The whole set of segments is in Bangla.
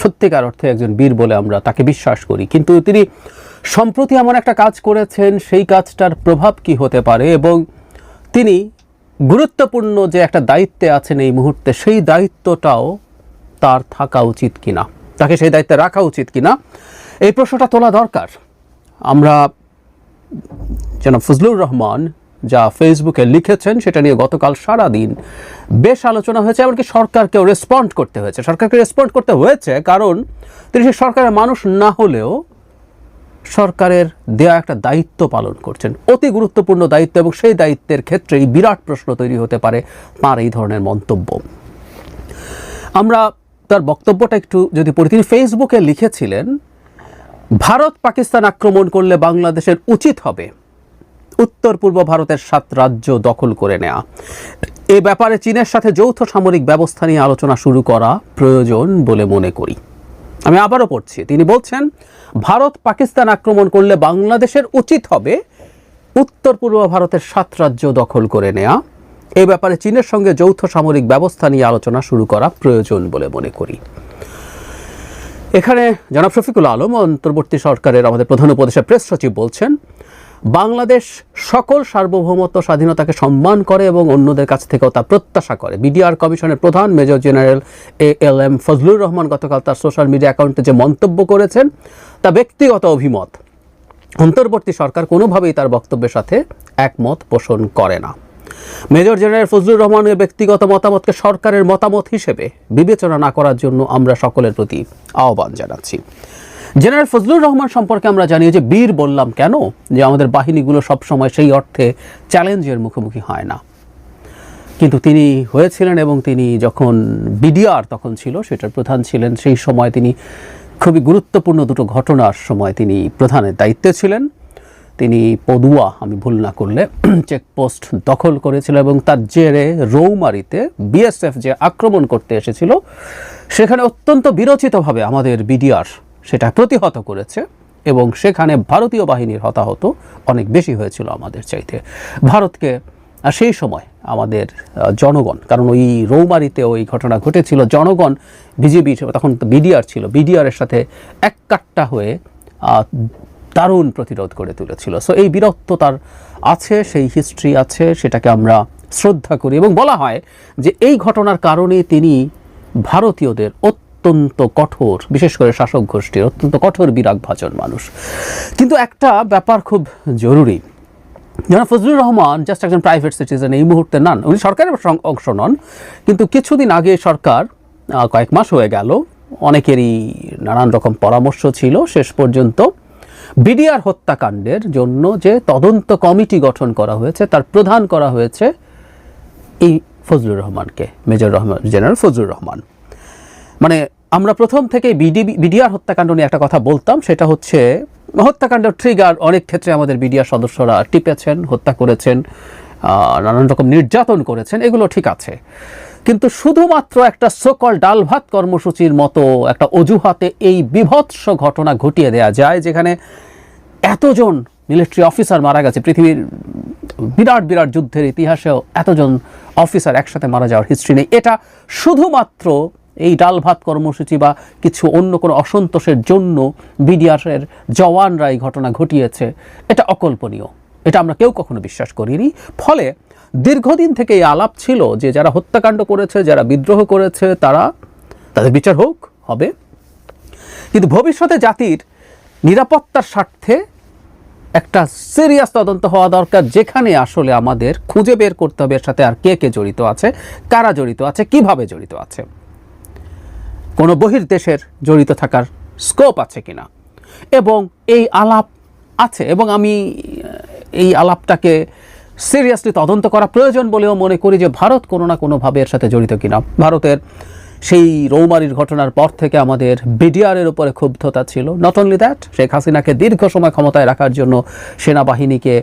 সত্যিকার অর্থে একজন বীর বলে আমরা তাকে বিশ্বাস করি, কিন্তু তিনি সম্প্রতি এমন একটা কাজ করেছেন, সেই কাজটার প্রভাব কি হতে পারে এবং তিনি গুরুত্বপূর্ণ যে একটা দায়িত্বে আছেন এই মুহূর্তে, সেই দায়িত্বটাও তার থাকা উচিত কিনা, তাকে সেই দায়িত্বে রাখা উচিত কিনা, এই প্রশ্নটা তোলা দরকার। আমরা জনাব ফজলুর রহমান যা ফেসবুকে লিখেছেন সেটা নিয়ে গতকাল সারাদিন বেশ আলোচনা হয়েছে, এমনকি সরকারকেও রেসপন্ড করতে হয়েছে। সরকারকে রেসপন্ড করতে হয়েছে কারণ তিনি সেই সরকারের মানুষ না হলেও সরকারের দেয়া একটা দায়িত্ব পালন করছেন, অতি গুরুত্বপূর্ণ দায়িত্ব, এবং সেই দায়িত্বের ক্ষেত্রেই বিরাট প্রশ্ন তৈরি হতে পারে তাঁর এই ধরনের মন্তব্য। আমরা তার বক্তব্যটা একটু যদি পড়ি, তিনি ফেসবুকে লিখেছিলেন, ভারত পাকিস্তান আক্রমণ করলে বাংলাদেশের উচিত হবে উত্তর পূর্ব ভারতের 7 রাজ্য দখল করে নেওয়া। এ ব্যাপারে চীনের সাথে যৌথ সামরিক ব্যবস্থা নিয়ে আলোচনা শুরু করা প্রয়োজন বলে মনে করি। আমি আবারও পড়ছি, তিনি বলছেন, ভারত পাকিস্তান আক্রমণ করলে বাংলাদেশের উচিত হবে উত্তর পূর্ব ভারতের 7 রাজ্য দখল করে নেওয়া। এ ব্যাপারে চীনের সঙ্গে যৌথ সামরিক ব্যবস্থা নিয়ে আলোচনা শুরু করা প্রয়োজন বলে মনে করি। এখানে জনাব শফিকুল আলম, অন্তর্বর্তী সরকারের আমাদের প্রধান উপদেষ্টা প্রেস সচিব, বলছেন, বাংলাদেশ সকল সার্বভৌমত্ব স্বাধীনতাকে সম্মান করে এবং অন্যদের কাছ থেকেও তা প্রত্যাশা করে। বিডিআর কমিশনের প্রধান major general ALM Fazlur Rahman গতকাল তার সোশ্যাল মিডিয়া অ্যাকাউন্টে যে মন্তব্য করেছেন তা ব্যক্তিগত অভিমত। অন্তর্বর্তী সরকার কোনোভাবেই তার বক্তব্যের সাথে একমত পোষণ করে না। মেজর জেনারেল ফজলুর রহমানের ব্যক্তিগত মতামতকে সরকারের মতামত হিসেবে বিবেচনা না করার জন্য আমরা সকলের প্রতি আহ্বান জানাচ্ছি। জেনারেল ফজলুর রহমান সম্পর্কে আমরা জানি যে বীর বললাম কেন, যে আমাদের বাহিনীগুলো সবসময় সেই অর্থে চ্যালেঞ্জের মুখোমুখি হয় না, কিন্তু তিনি হয়েছিলেন, এবং তিনি যখন বিডিআর তখন ছিল সেটার প্রধান ছিলেন, সেই সময় তিনি খুবই গুরুত্বপূর্ণ দুটো ঘটনার সময় তিনি প্রধানের দায়িত্বে ছিলেন। তিনি পদুয়া, আমি ভুল না করলে, চেকপোস্ট দখল করেছিল এবং তার জেরে রৌমারীতে বিএসএফ যে আক্রমণ করতে এসেছিল সেখানে অত্যন্ত বিরচিতভাবে আমাদের বিডিআর সেটা প্রতিহত করেছে, এবং সেখানে ভারতীয় বাহিনীর হতাহত অনেক বেশি হয়েছিল আমাদের চাইতে। ভারতকে সেই সময় আমাদের জনগণ, কারণ ওই রৌমারীতে ওই ঘটনা ঘটেছিল, জনগণ বিজেপি তখন বিডিআর ছিল, বিডিআরের সাথে এক কাট্টা হয়ে দারুণ প্রতিরোধ করে তুলেছিল। সো এই বীরত্ব তার আছে, সেই হিস্ট্রি আছে, সেটাকে আমরা শ্রদ্ধা করি, এবং বলা হয় যে এই ঘটনার কারণে তিনি ভারতীয়দের অত্যন্ত কঠোর, বিশেষ করে শাসক গোষ্ঠীর অত্যন্ত কঠোর বিরাগভাজন মানুষ। কিন্তু একটা ব্যাপার খুব জরুরি, জনাব ফজলুর রহমান জাস্ট একজন প্রাইভেট সিটিজেন এই মুহূর্তে নন, উনি সরকারের অংশ নন, কিন্তু কিছুদিন আগে সরকার, কয়েক মাস হয়ে গেল, অনেকেরই নানান রকম পরামর্শ ছিল, শেষ পর্যন্ত বিডিআর হত্যাকাণ্ডের জন্য যে তদন্ত কমিটি গঠন করা হয়েছে তার প্রধান করা হয়েছে এই ফজলুর রহমানকে, মেজর জেনারেল ফজলুর রহমান। মানে আমরা প্রথম থেকে বিডিআর হত্যাকাণ্ড নিয়ে একটা কথা বলতাম, সেটা হচ্ছে হত্যাকাণ্ডের ট্রিগার অনেক ক্ষেত্রে আমাদের বিডিআর সদস্যরা টিপেছেন, হত্যা করেছেন, নানান রকম নির্যাতন করেছেন, এগুলো ঠিক আছে, কিন্তু শুধুমাত্র একটা সোকল ডাল ভাত কর্মসূচির মতো একটা অজুহাতে এই বিভৎস ঘটনা ঘটিয়ে দেয়া যায়, যেখানে এতজন মিলিটারি অফিসার মারা গেছে। পৃথিবীর বিরাট বিরাট যুদ্ধের ইতিহাসেও এতজন অফিসার একসাথে মারা যাওয়ার হিস্ট্রি নেই। এটা শুধুমাত্র এই ডাল ভাত কর্মসূচি বা কিছু অন্য কোনো অসন্তোষের জন্য বিডিআরের জওয়ানরা এই ঘটনা ঘটিয়েছে, এটা অকল্পনীয়, এটা আমরা কেউ কখনো বিশ্বাস করিনি। ফলে দীর্ঘদিন থেকে এই আলাপ ছিল যে যারা হত্যাকাণ্ড করেছে, যারা বিদ্রোহ করেছে, তাদের বিচার হবে, কিন্তু ভবিষ্যতে জাতির নিরাপত্তার স্বার্থে একটা সিরিয়াস তদন্ত হওয়া দরকার, যেখানে আসলে আমাদের খুঁজে বের করতে হবে এর সাথে আর কে কে জড়িত আছে, কারা জড়িত আছে, কিভাবে জড়িত আছে, কোনো বহির্দেশের জড়িত থাকার স্কোপ আছে কিনা, এবং এই আলাপ আছে, এবং আমি এই আলাপটাকে সিরিয়াসলি তদন্ত করা প্রয়োজন বলেও মনে করি যে ভারত কোনো না কোনোভাবে এর সাথে জড়িত কিনা। ভারতের সেই রৌমারীর ঘটনার পর থেকে আমাদের বিডিআরের উপরে ক্ষুব্ধতা ছিল। নট অনলি দ্যাট, শেখ হাসিনাকে দীর্ঘ সময় ক্ষমতায় রাখার জন্য সেনাবাহিনীকে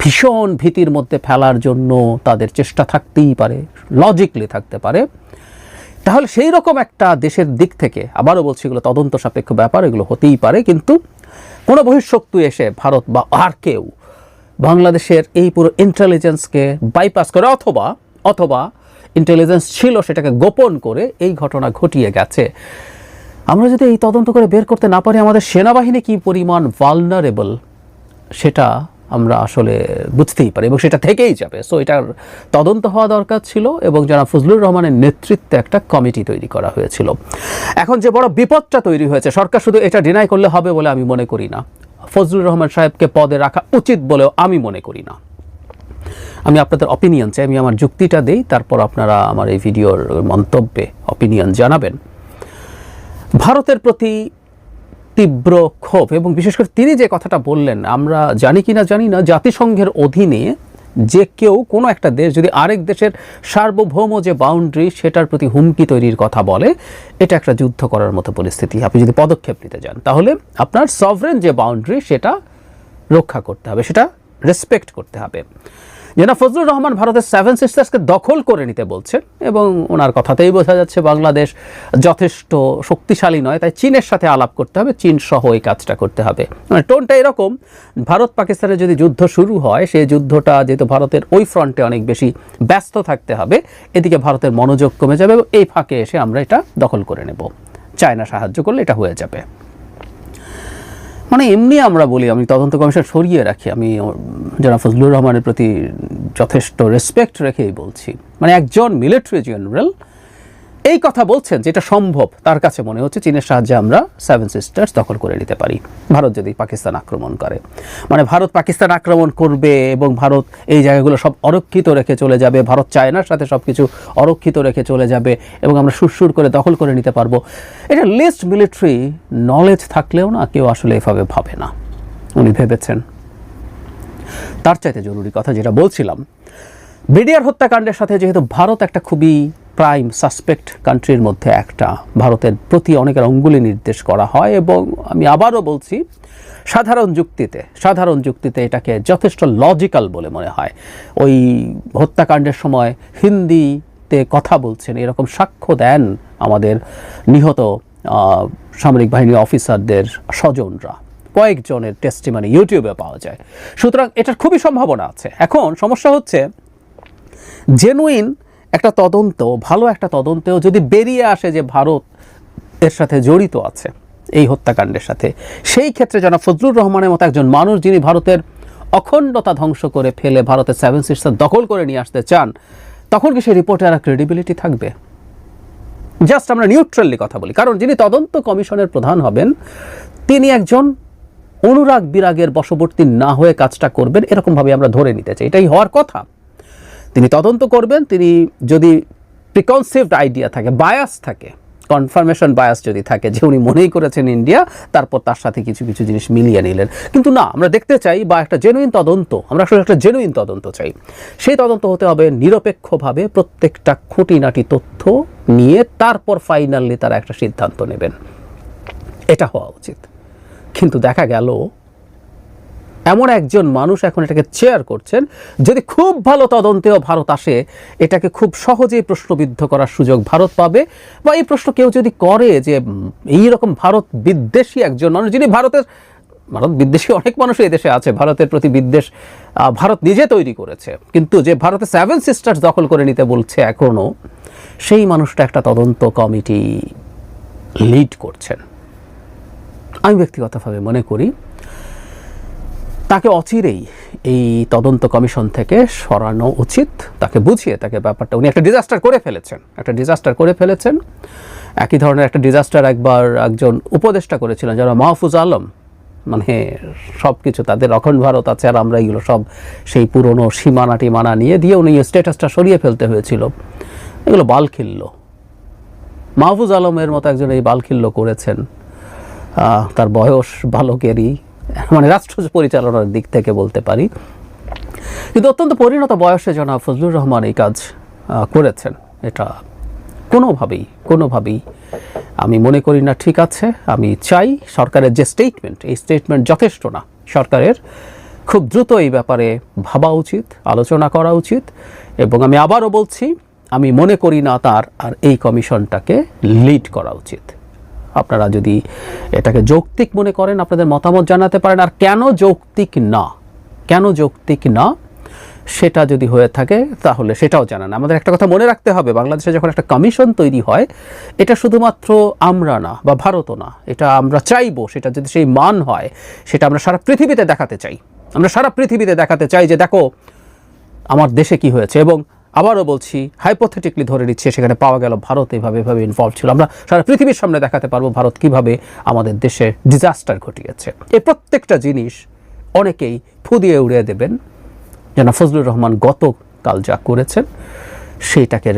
ভীষণ ভীতির মধ্যে ফেলার জন্য তাদের চেষ্টা থাকতেই পারে, লজিকলি থাকতে পারে। তাহলে সেই রকম একটা দেশের দিক থেকে, আবারও বলছি এগুলো তদন্ত সাপেক্ষ ব্যাপার, এগুলো হতেই পারে, কিন্তু কোনো বহিঃশক্তি এসে ভারত বা আর কেউ বাংলাদেশের এই পুরো ইন্টেলিজেন্সকে বাইপাস করে অথবা ইন্টেলিজেন্স ছিল সেটাকে গোপন করে এই ঘটনা ঘটিয়ে গেছে। আমরা যদি এই তদন্ত করে বের করতে না পারি আমাদের সেনাবাহিনী কি পরিমাণ ভালনারেবল সেটা আমরা আসলে বুঝতেই পারি, এবং সেটা থেকেই যাবে। সো এটার তদন্ত হওয়া দরকার ছিল, এবং জনাব ফজলুর রহমানের নেতৃত্বে একটা কমিটি তৈরি করা হয়েছিল। এখন যে বড় বিপদটা তৈরি হয়েছে, সরকার শুধু এটা ডিনাই করলে হবে বলে আমি মনে করি না, ফজলুর রহমান সাহেবকে পদে রাখা উচিত বলেও আমি মনে করি না। আমি আপনাদের অপিনিয়ন চাই, আমি আমার যুক্তিটা দেই, তারপর আপনারা আমার এই ভিডিওর মন্তব্যে অপিনিয়ন জানাবেন। ভারতের প্রতি তীব্র ক্ষোভ, এবং বিশেষ করে তিনি যে কথাটা বললেন, আমরা জানি কি না জানি না, জাতিসংঘের অধীনে যে কেউ কোনো একটা দেশ যদি আরেক দেশের সার্বভৌম যে বাউন্ডারি সেটার প্রতি হুমকি তৈরির কথা বলে, এটা একটা যুদ্ধ করার মতো পরিস্থিতি। আপনি যদি পদক্ষেপ নিতে যান তাহলে আপনার সভরেন যে বাউন্ডারি সেটা রক্ষা করতে হবে, সেটা রেসপেক্ট করতে হবে। জনাব ফজলুর রহমান ভারতের সেভেন সিস্টার্সকে দখল করে নিতে বলছেন, এবং ওনার কথাতেই বোঝা যাচ্ছে বাংলাদেশ যথেষ্ট শক্তিশালী নয়, তাই চীনের সাথে আলাপ করতে হবে, চীন সহ এই কাজটা করতে হবে। মানে টোনটা এরকম, ভারত পাকিস্তানের যদি যুদ্ধ শুরু হয়, সেই যুদ্ধটা যেহেতু ভারতের ওই ফ্রন্টে অনেক বেশি ব্যস্ত থাকতে হবে, এদিকে ভারতের মনোযোগ কমে যাবে, এবং এই ফাঁকে এসে আমরা এটা দখল করে নেব, চায়না সাহায্য করলে এটা হয়ে যাবে। মানে এমনি আমরা বলি, আমি তদন্ত কমিশন সরিয়ে রাখি, আমি জনাব ফজলুর রহমানের প্রতি যথেষ্ট রেসপেক্ট রেখেই বলছি। মানে একজন মিলিটারি জেনারেল এই কথা বলছেন যে এটা সম্ভব, তার কাছে মনে হচ্ছে চীনের সাহায্যে আমরা সেভেন সিস্টার্স দখল করে নিতে পারি, ভারত যদি পাকিস্তান আক্রমণ করে। মানে ভারত পাকিস্তান আক্রমণ করবে এবং ভারত এই জায়গাগুলো সব অরক্ষিত রেখে চলে যাবে, ভারত চায়নার সাথে সব কিছু অরক্ষিত রেখে চলে যাবে, এবং আমরা সুরসুর করে দখল করে নিতে পারবো। এটা লিস্ট মিলিটারি নলেজ থাকলেও না কেউ আসলে এভাবে ভাবে না। উনি ভেবেছেন। তার চাইতে জরুরি কথা যেটা বলছিলাম, বিডিআর হত্যাকাণ্ডের সাথে যেহেতু ভারত একটা খুবই প্রাইম সাসপেক্ট কান্ট্রির মধ্যে একটা, ভারতের প্রতি অনেকের অঙ্গুলি নির্দেশ করা হয়, এবং আমি আবারও বলছি সাধারণ যুক্তিতে এটাকে যথেষ্ট লজিক্যাল বলে মনে হয়। ওই হত্যাকাণ্ডের সময় হিন্দিতে কথা বলছেন এরকম সাক্ষ্য দেন আমাদের নিহত সামরিক বাহিনীর অফিসারদের স্বজনরা, কয়েকজনের টেস্টিমনি ইউটিউবে পাওয়া যায়। সুতরাং এটার খুবই সম্ভাবনা আছে। এখন সমস্যা হচ্ছে জেনুইন একটা তদন্ত, ভালো একটা তদন্তেও যদি বেরিয়ে আসে যে ভারত এর সাথে জড়িত আছে এই হত্যাকাণ্ডের সাথে, সেই ক্ষেত্রে জনাব ফজলুর রহমানের মতো একজন মানুষ যিনি ভারতের অখণ্ডতা ধ্বংস করে ফেলে ভারতের সেভেন সিস্টার দখল করে নিয়ে আসতে চান, তখন কি সেই রিপোর্টে আর ক্রেডিবিলিটি থাকবে? জাস্ট আমরা নিউট্রালি কথা বলি, কারণ যিনি তদন্ত কমিশনের প্রধান হবেন তিনি একজন অনুরাগ বিরাগের বশবর্তী না হয়ে কাজটা করবেন, এরকমভাবে আমরা ধরে নিতে চাই, এটাই হওয়ার কথা। তিনি তদন্ত করবেন, তিনি যদি প্রিকনসিভড আইডিয়া থাকে, বায়াস থাকে, কনফার্মেশন বায়াস যদি থাকে যে উনি মনেই করেছেন ইন্ডিয়া, তারপর তার সাথে কিছু কিছু জিনিস মিলিয়ে নিলেন, কিন্তু না, আমরা দেখতে চাই বা একটা জেনুইন তদন্ত, আমরা আসলে একটা জেনুইন তদন্ত চাই। সেই তদন্ত হতে হবে নিরপেক্ষভাবে, প্রত্যেকটা খুঁটিনাটি তথ্য নিয়ে তারপর ফাইনালি তারা একটা সিদ্ধান্ত নেবেন, এটা হওয়া উচিত। কিন্তু দেখা গেল এমন একজন মানুষ এখন এটাকে চেয়ার করছেন, যদি খুব ভালো তদন্তেও ভারত আসে, এটাকে খুব সহজেই প্রশ্নবিদ্ধ করার সুযোগ ভারত পাবে। বা এই প্রশ্ন কেউ যদি করে যে এইরকম ভারত বিদ্বেষী একজন মানুষ, যিনি ভারত বিদ্বেষী অনেক মানুষ এই দেশে আছে, ভারতের প্রতি বিদ্বেষ ভারত নিজে তৈরি করেছে, কিন্তু যে ভারতের সেভেন সিস্টার্স দখল করে নিতে বলছে এখনও, সেই মানুষটা একটা তদন্ত কমিটি লিড করছেন। আমি ব্যক্তিগতভাবে মনে করি তাকে অচিরেই এই তদন্ত কমিশন থেকে সরানো উচিত, তাকে বুঝিয়ে, তাকে ব্যাপারটা, উনি একটা ডিজাস্টার করে ফেলেছেন। একই ধরনের একটা ডিজাস্টার একবার একজন উপদেষ্টা করেছিলেন যারা মাহফুজ আলম, মানে সব কিছু তাদের অখণ্ড ভারত আছে আর আমরা এগুলো সব সেই পুরনো সীমানা নিয়ে দিয়ে উনি স্ট্যাটাসটা সরিয়ে ফেলতে হয়েছিল, এগুলো বালখিল্য। মাহফুজ আলমের মতো একজন এই বালখিল্য করেছেন, তার বয়স বালকেরই, মানে রাষ্ট্র পরিচালনার দিক থেকে বলতে পারি, কিন্তু অত্যন্ত পরিণত বয়সে জনাব ফজলুর রহমান এই কাজ করেছেন। এটা কোনোভাবেই আমি মনে করি না ঠিক আছে। আমি চাই সরকারের যে স্টেটমেন্ট, এই স্টেটমেন্ট যথেষ্ট না, সরকারের খুব দ্রুত এই ব্যাপারে ভাবা উচিত, আলোচনা করা উচিত। এবং আমি আবারও বলছি, আমি মনে করি না তার আর এই কমিশনটাকে লিড করা উচিত। আপনারা যদি এটাকে যৌক্তিক মনে করেন, আপনাদের মতামত জানাতে পারেন। আর কেন যৌক্তিক না সেটা যদি হয়ে থাকে তাহলে সেটাও জানান। আমাদের একটা কথা মনে রাখতে হবে, বাংলাদেশে যখন একটা কমিশন তৈরি হয়, এটা শুধুমাত্র আমরা না বা ভারতও না, এটা আমরা চাইবো সেটা যদি সেই মান হয়, সেটা আমরা সারা পৃথিবীতে দেখাতে চাই। আমরা সারা পৃথিবীতে দেখাতে চাই যে দেখো আমার দেশে কি হয়েছে। এবং আবারও বলছি, হাইপোথেটিকলি ধরে নিচ্ছে সেখানে পাওয়া গেল ভারত এভাবে ইনভলভ ছিল, আমরা সারা পৃথিবীর সামনে দেখাতে পারবো ভারত কিভাবে আমাদের দেশে ডিজাস্টার ঘটিয়েছে। এই প্রত্যেকটা জিনিস অনেকেই ফু দিয়ে উড়িয়ে দেবেন, যেন ফজলুর রহমান গতকাল যা করেছেন সেইটাকে